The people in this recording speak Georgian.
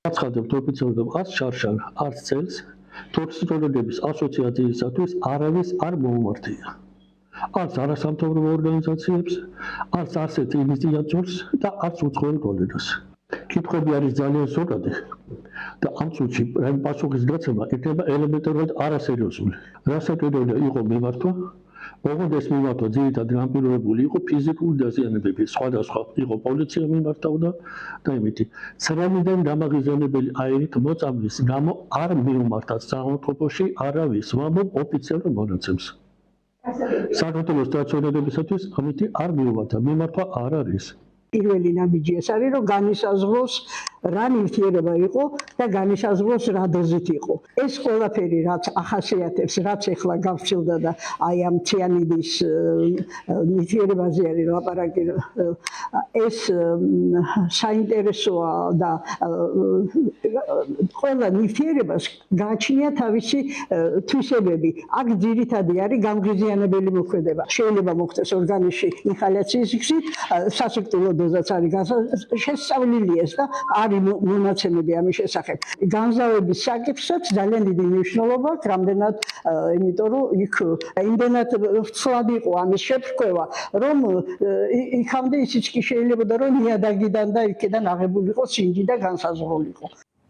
აცხადებთ ოფიციალურად არც შარშან, არც წელს თორსიტოლოგების ასოციაციისათვის არავის არ მოუმართია. არც არასამთავრობო ორგანიზაციებს, არც ასეთ ინიციატორს და არც უცხოელ კოლეგას. კითხვები არის ძალიან ზოგადი და ამ წუთში რაიმე პასუხის გაცემა იქნება ელემენტარულად არასერიოზული. რასაკვირველია იყო მიმართვა, ოღონდ ეს მიმართვა ძირითადად განპირობებული იყო ფიზიკური დაზიანებებით, სხვადასხვა იყო პოლიცია მიმართავდა და იმითი. ცრემლიდან გამაღიზიანებელი აირით მოწამვლის გამო არ მიუმართათ საავადმყოფოში არავის, ვამბობ ოფიციალურ მონაცემს. საქართველოს დაცვენებებისათვის ამითი არ მიუმართა, მიმართვა არ არის. პირველი ნაბიჯი ეს არის, რომ განისაზღვროს რა ნივთიერება იყო და განისაზღვროს რა დოზით იყო. ეს ყველაფერი რაც ახასიათებს, რაც ეხლა გავრცელდა და აი ამ ციანიდის ნივთიერებაზე არის ლაპარაკი, ეს საინტერესოა და ყველა ნივთიერებას გააჩნია თავისი თვისებები. აქ ძირითადი არის გამღიზიანებელი მოქმედება. შეიძლება მოხდეს ორგანიზმში ინჰალაციის გზით, სასიკვდილო დოზაც არის შესწავლილი ეს და არის მონაცემები ამის შესახებ. განზავების საკითხსაც ძალიან დიდი მნიშვნელობა აქვს, რამდენად, იმიტომ რომ იქ იმდენად ცვლად იყო ამის შეფრქვევა, რომ იქამდე ისიც კი შეიძლებოდა, რომ ნიადაგიდან და იქიდან აღებული იყო სინჯი და განსაზღვრული იყო.